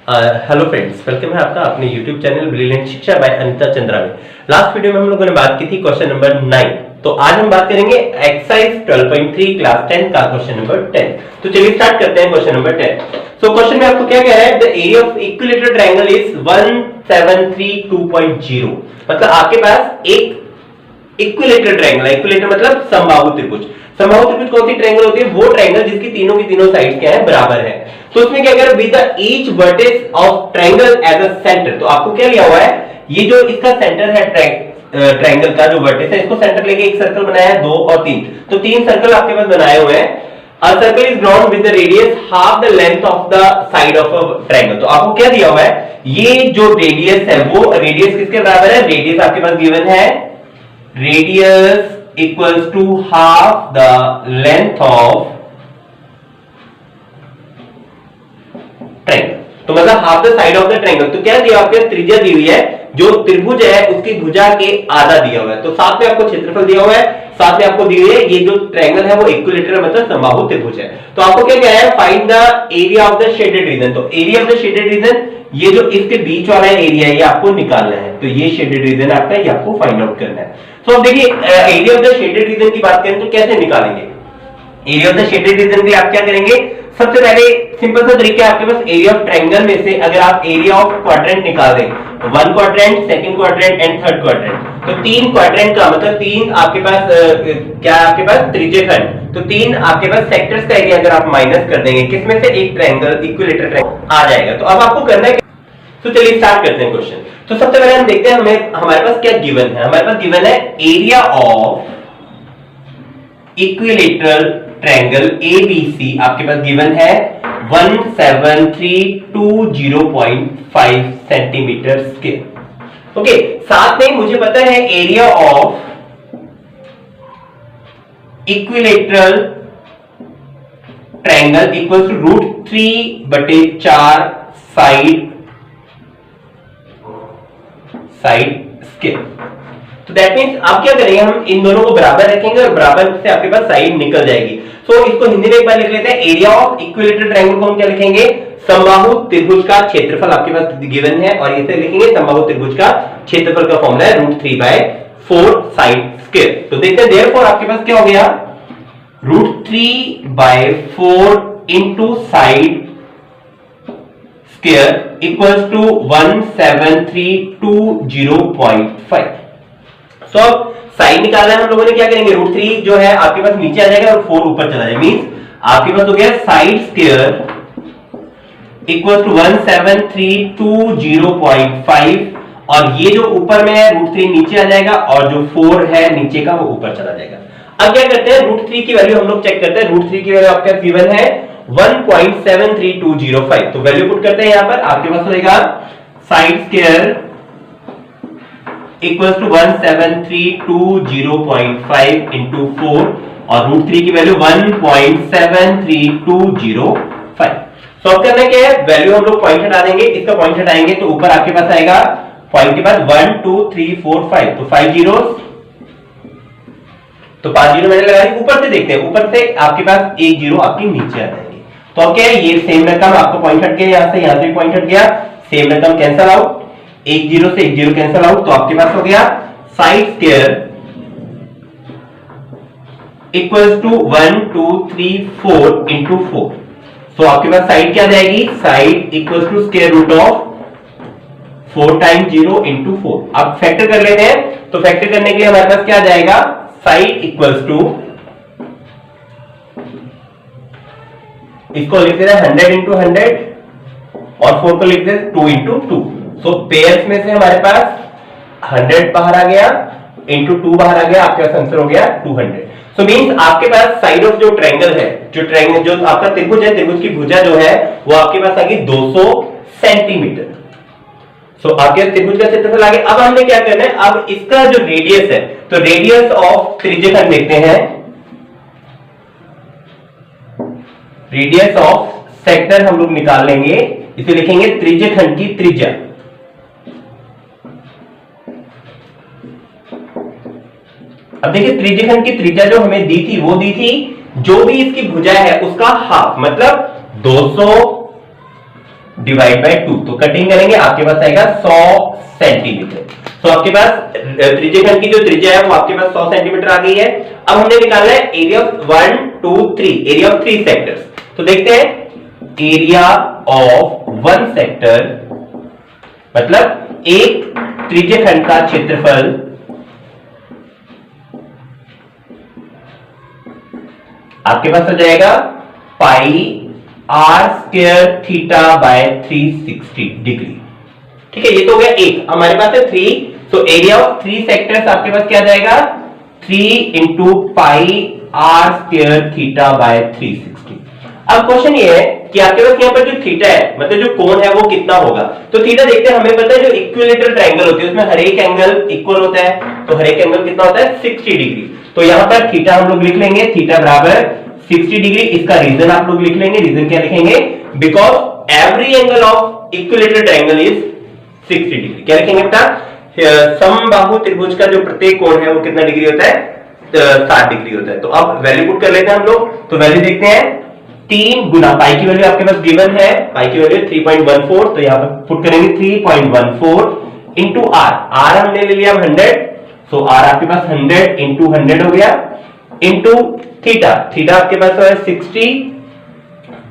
Hello friends, welcome है आपका अपने YouTube चैनल ब्रिलियंट शिक्षा बाय अनीता चंद्रा में। लास्ट वीडियो में हम लोगों ने बात की थी क्वेश्चन नंबर 9। तो आज हम बात करेंगे एक्सरसाइज 12.3 क्लास 10 का क्वेश्चन नंबर 10। तो चलिए स्टार्ट करते हैं क्वेश्चन नंबर 10। सो क्वेश्चन में आपको क्या कह रहा है, the area of equilateral triangle is 1732.0। मतलब आपके पास एक इक्विलेटरल ट्रायंगल है। इक्विलेटरल मतलब समबाहु त्रिभुज। समबाहु त्रिभुज कौन सी ट्रायंगल होती है? वो ट्रायंगल जिसकी तीनों की तीनों साइड क्या है, बराबर है। तो उसमें क्या करें, with the each vertex of triangle as a centre. तो आपको क्या लिया हुआ है, ये जो इसका सेंटर है ट्रायंगल का जो वर्टेक्स है, इसको सेंटर लेके एक सर्कल बनाया है, 2 और 3। तो 3 सर्कल आपके पास बनाए हुए हैं। A circle is drawn with the radius half the length of the side of a triangle। तो आपको क्या दिया हुआ है, ये जो रेडियस है वो रेडियस किसके बराबर है? रेडियस आपके पास गिवन है, radius equals to half the length of triangle. तो मतलब half the side of the triangle. तो क्या दिया आपके त्रिज्या दी हुई है, जो त्रिभुज है उसकी भुजा के आधा दिया हुआ है। तो साथ में आपको क्षेत्रफल दिया हुआ है, साथ में आपको दी हुई है ये जो ट्रायंगल है वो इक्विलेटरल मतलब समबाहु त्रिभुज है। तो आपको क्या कह रहा है, find the area of the shaded region. तो area of the shaded region, ये जो इसके बीच वाला एरिया है ये आपको निकालना है। तो ये शेडेड रीजन आपका, ये आपको फाइंड आउट करना है। तो अब देखिए area of the shaded reason की बात करें तो कैसे निकालेंगे area of the shaded reason भी आप क्या करेंगे, सबसे पहले सिंपल सा तरीका है आपके पास, एरिया ऑफ ट्रायंगल में से अगर आप एरिया ऑफ क्वाड्रेंट निकाल दें, 1 quadrant, second quadrant and third quadrant. तो 3 क्वाड्रेंट का मतलब 3 आपके पास क्या है, आपके पास त्रिज्यखंड। तो 3 आपके पास सेक्टर्स का एरिया अगर आप माइनस कर देंगे, किसमें से? एक ट्रायंगल इक्विलेटरल ट्रायंगल आ जाएगा। तो अब आपको करना है, तो चलिए स्टार्ट करते हैं क्वेश्चन। तो सबसे पहले हम देखते हैं हमें हमारे पास क्या गिवन है। हमारे पास गिवन है area of equilateral triangle ABC आपके पास गिवन है 17320.5 सेंटीमीटर स्क्वायर। ओके, साथ में मुझे पता है area of equilateral triangle equal to √3/4 side square. तो दैट मींस आप क्या करेंगे, हम इन दोनों को बराबर रखेंगे और बराबर से आपके पास साइड निकल जाएगी। तो इसको हिंदी में एक बार लिख लेते हैं, एरिया ऑफ इक्विलेटरल ट्रायंगल को हम क्या लिखेंगे, समबाहु त्रिभुज का क्षेत्रफल आपके पास गिवन है, और इसे लिखेंगे समबाहु त्रिभुज का क्षेत्रफल का फॉर्मूला है √3/4 साइड स्क्वायर। तो देखते हैं देयरफॉर आपके पास क्या हो गया, √3/4 into side square equals to 17320.5। तो अब साइड निकालना है हम लोगों ने, क्या करेंगे, √3 जो है आपके पास नीचे आ जाएगा और 4 ऊपर चला जाएगा। मींस आपके पास हो गया साइड स्क्वायर इक्वल टू 17320.5, और ये जो ऊपर में है √3 नीचे आ जाएगा, और जो 4 है नीचे का वो ऊपर चला जाएगा। अब क्या करते हैं, √3 की वैल्यू हम लोग चेक करते हैं। √3 की वैल्यू आपका गिवन है 1.73205। तो वैल्यू पुट करते हैं, यहां पर आपके पास होगा side square equals to 17320.5 into 4, और √3 की वैल्यू 1.73205। सॉल्व करने के वैल्यू हम लोग पॉइंट हटा देंगे, इसका पॉइंट हटाएंगे तो ऊपर आपके पास आएगा पॉइंट के बाद 1 2 3 4 5, तो 5 जीरोस, तो 5 जीरो मैंने लगा दी। ऊपर से देखते हैं, ऊपर से आपके पास 1 जीरो आपकी नीचे आ जाएगी। तो अब क्या है, ये सेम रकम आपको पॉइंट हट गया, यहां से पॉइंट हट गया, सेम रकम कैंसल आउट, 1 जीरो से 1 जीरो कैंसल आउट। तो आपके पास हो गया side square equals to 1 2 3 4 into 4। तो आपके पास साइड क्या जाएगी, side equals to square root of 4 times 0 into 4। अब फैक्टर कर लेते हैं, तो फैक्टर करने के लिए हमारे पास क्या जाएगा, साइड इक्वल्स टू, इसको लिख देते हैं 100 इंटू 100, और 4 को लिख देते 2 इंटू 2। सो पेयर्स में से हमारे पास 100 बाहर आ गया, इंटू 2 बाहर आ गया, आपके पास आंसर हो गया 200। सो मींस आपके पास साइड ऑफ जो ट्रायंगल है, जो ट्रायंगल जो आपका त्रिभुज है, त्रिभुज की भुजा जो है वो आपके पास आ गई 200 सेंटीमीटर। सो आपके त्रिभुज का क्षेत्रफल आ गया। अब हमने क्या करना है, अब इसका जो रेडियस है, तो रेडियस ऑफ त्रिज्यखंड देखते हैं, रेडियस ऑफ सेक्टर हम लोग निकाल लेंगे, इसे लिखेंगे त्रिज्यखंड की त्रिज्या। अब देखिए त्रिज्यखंड की त्रिज्या जो हमें दी थी, वो दी थी जो भी इसकी भुजा है उसका हाफ, मतलब 200 डिवाइड बाय 2, तो कटिंग करेंगे आपके पास आएगा 100 सेंटीमीटर। तो आपके पास त्रिज्यखंड की जो त्रिज्या है वो आपके पास 100 सेंटीमीटर आ गई है। अब हमने निकालना है area of 1 2 3, area of 3 sectors. तो देखते हैं एरिया ऑफ 1 सेक्टर मतलब एक त्रिज्यखंड का क्षेत्रफल आपके पास हो जाएगा pi r square theta by 360 degree. ठीक है, ये तो हो गया एक। हमारे पास है 3, तो एरिया ऑफ 3 सेक्टर्स आपके पास क्या जाएगा 3 into pi r square theta by 360। अब क्वेश्चन ये है कि आपके पास यहाँ पर जो थीटा है मतलब जो कोण है वो कितना होगा। तो थीटा देखते हैं, हमें पता है जो इक्विलेटरल ट्रायंगल होती है उसमें हर एक एंगल इक्वल होता है, तो हर एक एंगल कितना होता है 60 डिग्री। तो यहाँ पर थीटा हम लोग लिख लेंगे, थीटा बराबर 60 डिग्री। इसका रीजन आप लोग लिख लेंगे, रीजन क्या लिखेंगे, because every angle of equilateral triangle is 60 degree. क्या लिखेंगे बेटा, समबाहु त्रिभुज का जो प्रत्येक कोण है वो कितना डिग्री होता है 60 डिग्री होता है। तो अब वैल्यू पुट कर लेते हैं हम लोग। तो वैल्यू देखते हैं 3 गुना पाई की वैल्यू आपके पास गिवन है, पाई की वैल्यू 3.14, तो यहां पर पुट करेंगे 3.14 इंटू आर, आर हमने ले लिया 100, सो आर आपके पास 100 इंटू 100 हो गया, इंटू थीटा, थीटा आपके पास है 60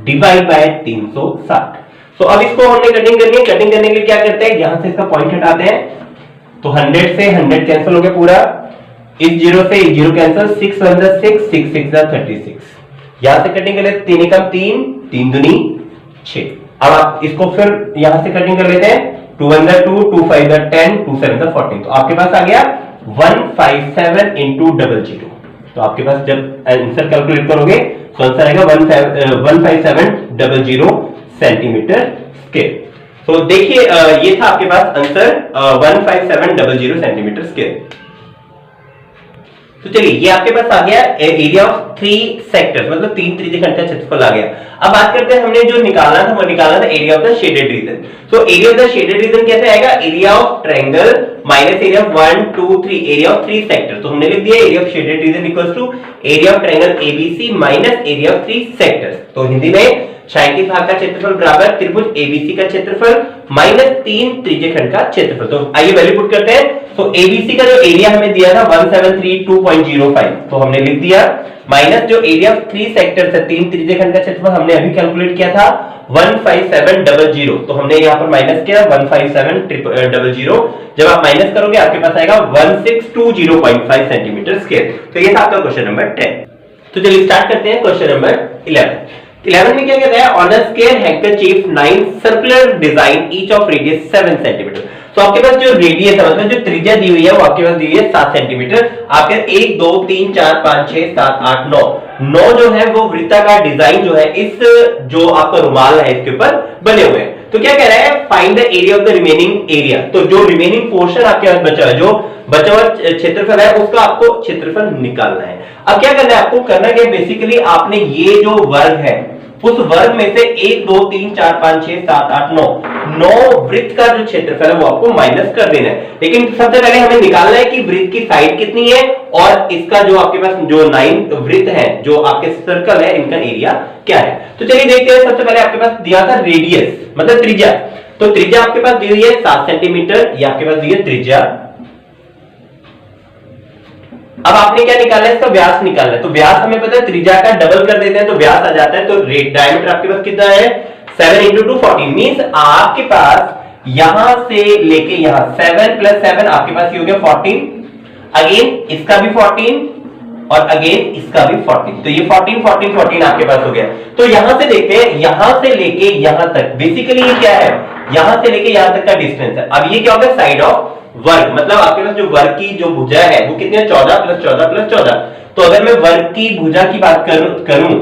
डिवाइड बाय 360। तो अब इसको हमने कटिंग करनी है, कटिंग करने के लिए क्या करते हैं, यहां से इसका पॉइंट हटाते हैं, तो 100 से 100 कैंसिल हो गया पूरा, इस 0 से 0 कैंसिल, 6 1 6 6 6 36, यहां से कटिंग कर लेते, 3 एकम 3 3 दूनी 6। अब आप इसको फिर यहां से कटिंग कर लेते हैं, 2 1 2 2 5 10 2 7 14, तो आपके पास आ गया 157 इंटू 00। तो आपके पास जब आंसर कैलकुलेट करोगे तो आंसर आएगा 15700 सेंटीमीटर स्क्वायर। तो देखिए ये था आपके पास आंसर 15700 सेंटीमीटर स्क्वायर। तो चलिए ये आपके पास आ गया एरिया ऑफ 3 सेक्टर्स मतलब 3 त्रिज्यखंड का क्षेत्रफल आ गया। अब बात करते हैं हमने जो निकालना था वो निकालना था area of the shaded region. तो area of the shaded region कैसे आएगा, area of triangle minus area of 1 2 3, area of 3 sector. तो हमने लिख दिया area of shaded region equals to area of triangle ABC minus area of 3 sectors. तो हिंदी में छायांकित भाग का क्षेत्रफल बराबर त्रिभुज एबीसी का क्षेत्रफल माइनस 3 त्रिज्यखंड का क्षेत्रफल। तो आइए वैल्यू पुट करते हैं। तो एबीसी का जो एरिया हमें दिया था 1732.05, तो हमने लिख दिया माइनस जो एरिया ऑफ 3 सेक्टर्स है 3 त्रिज्यखंड का क्षेत्रफल हमने अभी कैलकुलेट किया था 15700, तो हमने यहां पर माइनस किया 15700। जब आप माइनस करोगे आपके पास आएगा 1620.5 सेंटीमीटर स्क्वायर। तो ये था आपका क्वेश्चन नंबर 10। तो चलिए स्टार्ट करते हैं क्वेश्चन नंबर 11 में क्या कहता है, on a square handkerchief 9 circular design each of radius 7 centimetre. तो आपके पास जो रेडियस है मतलब जो त्रिज्या दी हुई है वो आपके पास दी हुई है 7 सेंटीमीटर। आपके 1 2 3 4 5 6 7 8 9 जो है वो वृत्ताकार डिजाइन जो है इस जो आपका रुमाल है इसके ऊपर बने हुए हैं। तो क्या कह रहा है, find the area of the remaining area. तो जो रिमेनिंग पोर्शन आपके पास बचा है, जो बचा हुआ क्षेत्रफल है उसका आपको क्षेत्रफल निकालना है। अब क्या करना है आपको, करना क्या, बेसिकली आपने ये जो वर्ग है उस वर्ग में से 1 2 3 4 5 6 7 8 9 वृत्त का जो क्षेत्रफल है वो आपको माइनस कर देना है। लेकिन सबसे पहले हमें निकालना है कि वृत्त की साइड कितनी है और इसका जो आपके पास जो 9 वृत्त है जो आपके सर्कल है इनका एरिया क्या है। तो चलिए देखते हैं। सबसे पहले आपके पास दिया था रेडियस मतलब त्रिज्या, तो त्रिज्या आपके पास दी हुई है 7 सेंटीमीटर, ये आपके पास दी है त्रिज्या। अब आपने क्या निकालना है, इसका व्यास निकालना है। तो व्यास हमें पता है त्रिज्या का डबल कर देते हैं तो व्यास आ जाता है। तो डायमीटर आपके पास कितना है 7 इंटू 2 14, मींस आपके पास यहां से लेके यहां 7 प्लस 7 आपके पास ये हो गया 14, अगेन इसका भी 14 और अगेन इसका भी 14, तो ये 14 14 14 आपके पास हो गया। तो यहां से देखते हैं यहां से लेके यहां तक बेसिकली ये क्या है, यहां से लेके यहां तक का डिस्टेंस है। अब ये क्या होगा, साइड ऑफ वर्ग, मतलब आपके पास जो वर्ग की जो भुजा है वो कितनी है 14 प्लस 14 प्लस 14। तो अगर मैं वर्ग की भुजा की बात करूं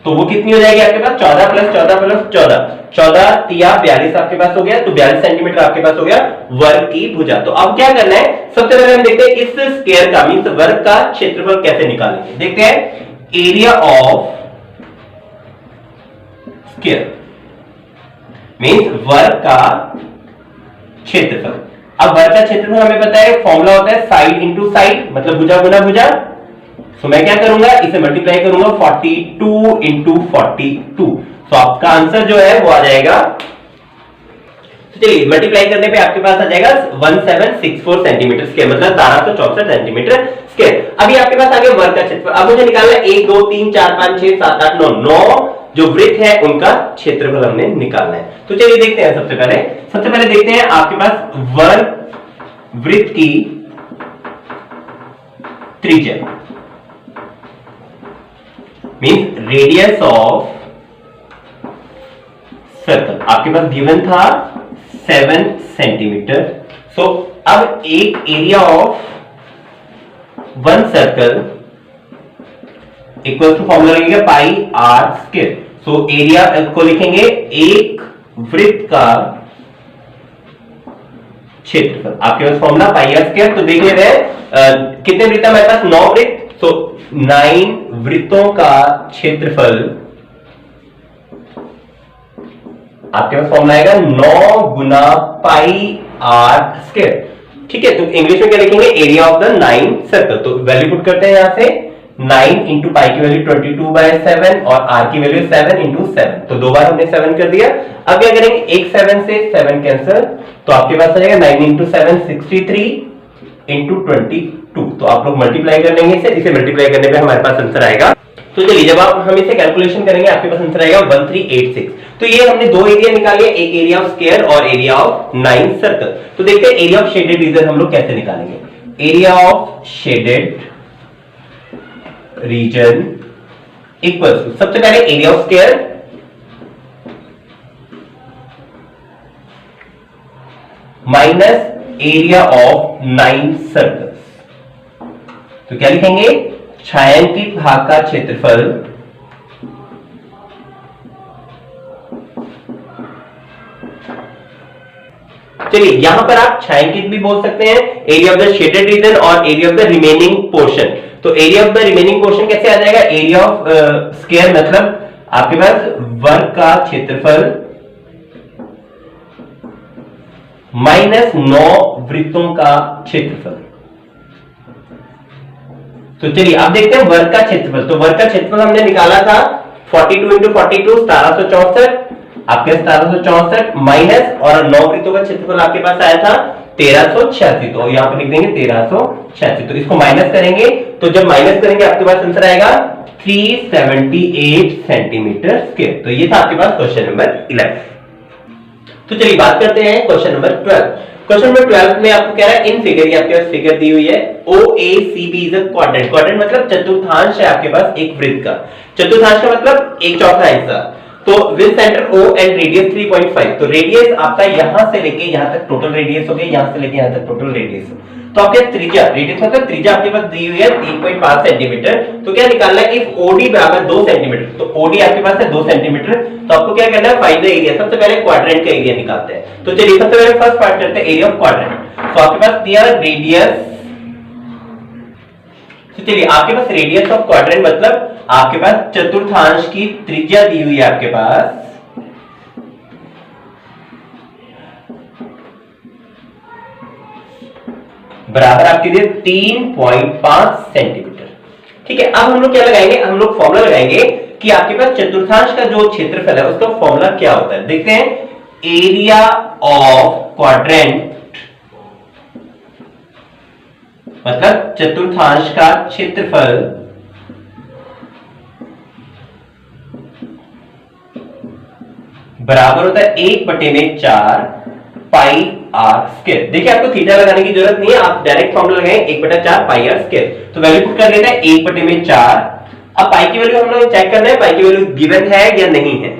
तो वो कितनी हो जाएगी आपके पास 14 प्लस 14 प्लस 14, 14 तिया 42 आपके पास हो गया। तो 42 सेंटीमीटर आपके पास हो गया वर्ग की भुजा। तो अब क्या करना है, सबसे पहले हम देखते हैं इस स्क्वायर का मींस वर्ग का क्षेत्रफल कैसे निकालेंगे। देखते हैं एरिया ऑफ स्क्वायर मींस वर्ग का क्षेत्रफल। अब वर्ग का क्षेत्रफल हमें पता है फॉर्मूला होता है साइड इंटू साइड मतलब भुजा गुना भुजा। तो मैं क्या करूंगा, इसे मल्टीप्लाई करूंगा 42 इंटू 42, तो आपका आंसर जो है वो आ जाएगा, तो चलिए मल्टीप्लाई करने पे आपके पास आ जाएगा 1764 सेंटीमीटर स्क्वायर, मतलब 1264 सेंटीमीटर स्क्वायर। अभी आपके पास आ गया वर्ग का क्षेत्रफल। अब मुझे निकालना है 1 2 3 4 5 6 7 8 9 9 जो वृत्त है उनका क्षेत्रफल हमने निकालना है। तो चलिए देखते हैं। सबसे पहले देखते हैं आपके पास वर्ग वृत्त की त्रिज्या, मींस रेडियस ऑफ सर्कल। आपके पास गिवन था 7 सेंटीमीटर। सो अब एक area of one circle equal to formula लगेगा pi r square. So area को लिखेंगे एक वृत्त का क्षेत्रफल। आपके पास फॉर्मूला पाई आर स्क्वायर। तो देख लेते हैं कितने वृत्त हमारे पास, 9 वृत्त। सो 9 वृत्तों का क्षेत्रफल आपके पास फॉर्मूला आएगा 9 गुना पाई आर स्क्वायर। ठीक है, तो इंग्लिश में क्या लिखेंगे, एरिया ऑफ द 9 सर्कल। तो वैल्यू पुट करते हैं यहां से, 9 इंटू पाई की वैल्यू 22/7 और आर की वैल्यू 7 इंटू 7। तो दो बार हमने 7 कर दिया। अब क्या करेंगे, एक 7 से 7 कैंसिल, तो आपके पास आ जाएगा 9 इंटू 7 63 इंटू 22। तो आप लोग मल्टीप्लाई कर लेंगे इसे मल्टीप्लाई करने पे हमारे पास आंसर आएगा। तो चलिए जब हम इसे कैलकुलेशन करेंगे आपके पास आंसर आएगा 1386। तो ये हमने दो एरिया निकाले, एक एरिया ऑफ स्क्वायर और एरिया ऑफ 9 सर्कल। तो देखते हैं एरिया ऑफ शेडेड रीजन हम लोग कैसे निकालेंगे। Area of shaded region equal to, सबसे पहले area of square minus area of 9 circles. तो क्या लिखेंगे, छायांकित भाग का क्षेत्रफल चलिए यहां पर आप छायांकित भी बोल सकते हैं, area of the shaded region और area of the remaining portion. तो area of the remaining portion कैसे आ जाएगा, एरिया ऑफ स्क्वायर मतलब आपके पास वर्ग का क्षेत्रफल माइनस 9 वृत्तों का क्षेत्रफल। तो चलिए अब देखते हैं वर्ग का क्षेत्रफल। तो वर्ग का क्षेत्रफल हमने निकाला था 42 इंटू 42 1764, आपके 1764 माइनस और 9 वृत्तों का क्षेत्रफल आपके पास आया था 1386। तो यहां पर लिख देंगे 1386। तो इसको माइनस करेंगे, तो जब माइनस करेंगे आपके पास आंसर आएगा 378 सेंटीमीटर स्क्वायर। तो ये था आपके पास क्वेश्चन नंबर 11। तो चलिए बात करते हैं क्वेश्चन नंबर 12। क्वेश्चन नंबर 12 में आपको कह रहा है इन फिगर, ये आपके पास फिगर दी हुई है, OACB is a quadrant. Quadrant मतलब चतुर्थांश है आपके पास एक वृत्त का। चतुर्थांश का मतलब एक चौथा हिस्सा। तो with centre O and radius 3.5। तो रेडियस आपका यहां से लेके यहां तक टोटल रेडियस हो गया, यहां से लेके यहां तक टोटल रेडियस। तो आपके त्रिज्या, रेडियस मतलब त्रिज्या आपके पास दी हुई है 3.5 सेंटीमीटर। तो क्या निकालना है, इफ OD बराबर 2 सेंटीमीटर, तो OD आपके पास है 2 सेंटीमीटर। तो आपको क्या करना है, फाइंड द एरिया। सबसे पहले क्वाड्रेंट का एरिया निकालते हैं। तो चलिए सबसे पहले फर्स्ट पार्ट करते हैं, एरिया ऑफ क्वाड्रेंट। तो आपके पास दिया रेडियस, तो चलिए आपके पास रेडियस ऑफ क्वाड्रेंट मतलब आपके पास चतुर्थांश की त्रिज्या दी हुई है आपके पास बराबर आपके लिए 3.5 सेंटीमीटर। ठीक है, अब हम लोग क्या लगाएंगे, हम लोग फॉर्मूला लगाएंगे कि आपके पास चतुर्थांश का जो क्षेत्रफल है उसका फॉर्मूला क्या होता है। देखते हैं, एरिया ऑफ क्वाड्रेंट मतलब चतुर्थांश का क्षेत्रफल बराबर होता है 1/4 पाई आर स्क्वायर। देखिए आपको थीटा लगाने की जरूरत नहीं है, आप डायरेक्ट फॉर्मूला लगाएं 1/4 पाई आर स्क्वायर। तो वैल्यू पुट कर लेते हैं 1/4। अब पाई की वैल्यू हम लोग चेक करना है, पाई की वैल्यू गिवन है या नहीं है।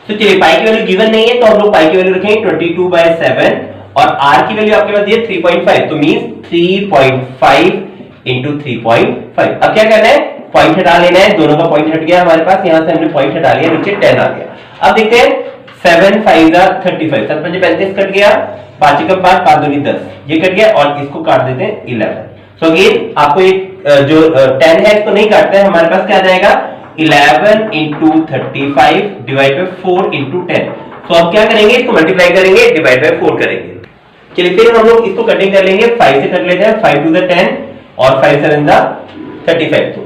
तो चलिए पाई की वैल्यू गिवन नहीं है तो हम लोग पाई की वैल्यू रखेंगे 22/7 और आर की वैल्यू आपके पास ये 3.5। तो मींस 3.5 इंटू 3.5। अब क्या करना है, पॉइंट हटा लेना है, दोनों का पॉइंट हट गया हमारे पास, यहां से हमने पॉइंट हटा लिया, नीचे 10 आ गया। अब देखते हैं 7 5 35, 7 5 35 कट गया, 5 का 5, 5 दूनी 10, ये कट गया और इसको काट देते हैं 11। सो अगेन आपको एक जो 10 है इसको नहीं काटते हैं, हमारे पास क्या आ जाएगा 11 इंटू 35 डिवाइड बाय 4 इंटू 10। तो अब क्या करेंगे, इसको मल्टीप्लाई करेंगे, डिवाइड बाय 4 करेंगे। चलिए फिर हम लोग इसको कटिंग कर लेंगे, 5 से कट लेते हैं, 5 टू द 10 और 5 7 द 35। तो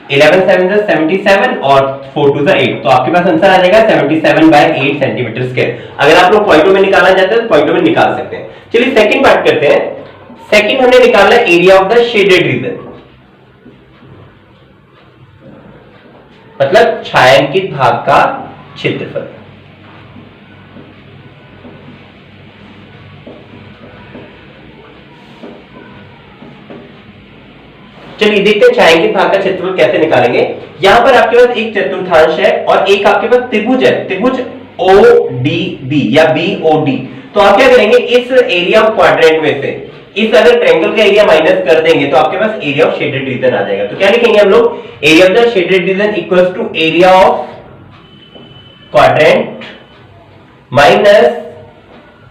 11 7 is 77 और 4 2 is 8, तो आपके पास आंसर आ जाएगा 77 by 8 सेंटीमीटर स्क्वायर। अगर आप लोग पॉइंटों में निकालना चाहते हैं तो पॉइंटों में निकाल सकते हैं। चलिए सेकंड पार्ट करते हैं। सेकंड हमने निकालना area of the shaded reason, मतलब छायांकित भाग का क्षेत्रफल। चलिए देखते हैं छायांकित भाग का क्षेत्रफल कैसे निकालेंगे। यहां पर आपके पास एक चतुर्थांश है और एक आपके पास त्रिभुज है, त्रिभुज ODB या BOD। तो आप क्या करेंगे, इस एरिया ऑफ क्वाड्रेंट में से इस अगर ट्रायंगल का एरिया माइनस कर देंगे तो आपके पास एरिया ऑफ शेडेड रीजन आ जाएगा। तो क्या लिखेंगे हम लोग, area of the shaded region equals to area of quadrant minus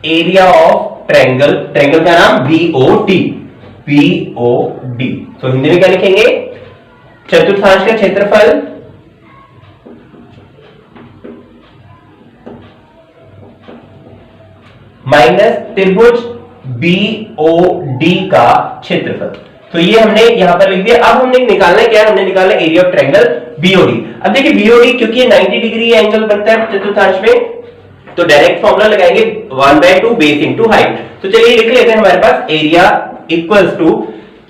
area of triangle, triangle का नाम BOD। तो हिंदी में क्या लिखेंगे, चतुर्थांश का क्षेत्रफल माइनस त्रिभुज BOD का क्षेत्रफल। तो ये हमने यहां पर लिख दिया। अब हमने निकालना क्या है, हमने निकालना एरिया ऑफ ट्रायंगल BOD। अब देखिए BOD क्योंकि ये 90 डिग्री एंगल बनता है चतुर्थांश में, तो डायरेक्ट फॉर्मूला लगाएंगे 1/2 बेस इनटू हाइट। तो चलिए लिख लेते हैं, हमारे पास एरिया इक्वल्स टू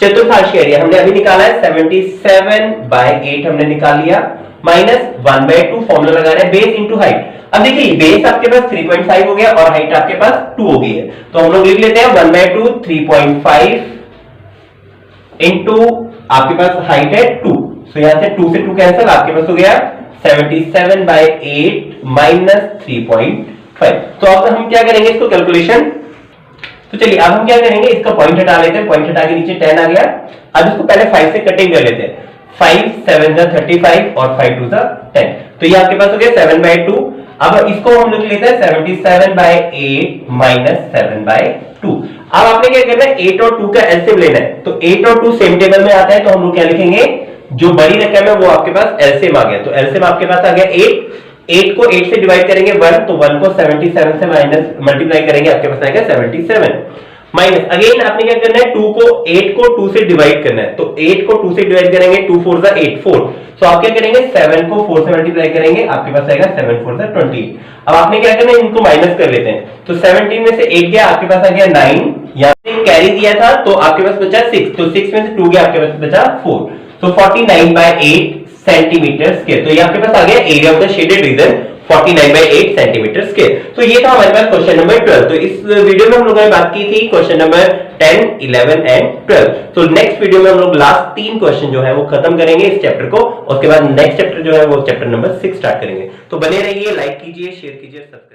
चतुर्थांश का एरिया हमने अभी निकाला है 77/8 हमने निकाल लिया, माइनस 1/2 फॉर्मूला लगा रहे हैं बेस इनटू हाइट। अब देखिए बेस आपके पास 3.5 हो गया और हाइट आपके पास 2 हो गई है, तो हम लोग लिख लेते हैं 1/2 3.5 इनटू आपके पास हाइट है 2, तो यहां से 2 से 2 कैंसिल, आपके पास हो गया 77/8 माइनस 3.5। तो अब हम क्या करेंगे इसको कैलकुलेशन, तो चलिए अब हम क्या करेंगे, इसका पॉइंट हटा लेते हैं, पॉइंट हटा के नीचे 10 आ गया। अब इसको पहले 5 से कटिंग कर लेते हैं, 5 7 जा 35 और 5 2 जा 10, तो ये आपके पास हो गया 7/2। अब इसको हम लिख लेते हैं 77/8 माइनस 7/2। अब आपने क्या करना है, 8 और 2 का एलसीएम लेना है, तो 8 और 2 सेम टेबल में आता है, तो हम लोग क्या लिखेंगे, जो बड़ी रकम है वो आपके पास एलसीएम आ गया, तो एलसीएम आपके पास आ गया 8 को 8 से डिवाइड करेंगे 1, तो 1 को 77 से माइनस मल्टीप्लाई करेंगे, आपके पास आएगा 77 माइनस, अगेन आपने क्या करना है 8 को 2 से डिवाइड करना है, तो 8 को 2 से डिवाइड करेंगे 2 4 जा 8 4, तो आप क्या करेंगे 7 को 4 से मल्टीप्लाई करेंगे, आपके पास आएगा 7 4 जा 20। अब आपने क्या करना है, इनको माइनस कर लेते हैं, तो 17 में से 8 गया, आपके पास आ गया 9, यहां पे कैरी दिया था तो आपके पास बचा 6, तो 6 में से 2 गया, आपके पास बचा 4, तो 49/8 सेंटीमीटर स्क्वायर। तो ये आपके पास आ गया area of the shaded reason 49/8 centimetre square. तो ये था हमारे पास क्वेश्चन नंबर 12। तो इस वीडियो में हम लोगों ने बात की थी क्वेश्चन नंबर 10, 11 एंड 12। तो नेक्स्ट वीडियो में हम लोग लास्ट 3 क्वेश्चन जो है वो खत्म करेंगे इस चैप्टर को, उसके बाद नेक्स्ट चैप्टर जो है वो चैप्टर नंबर 6 स्टार्ट करेंगे। तो बने रहिए, लाइक कीजिए, शेयर कीजिए, सब्सक्राइब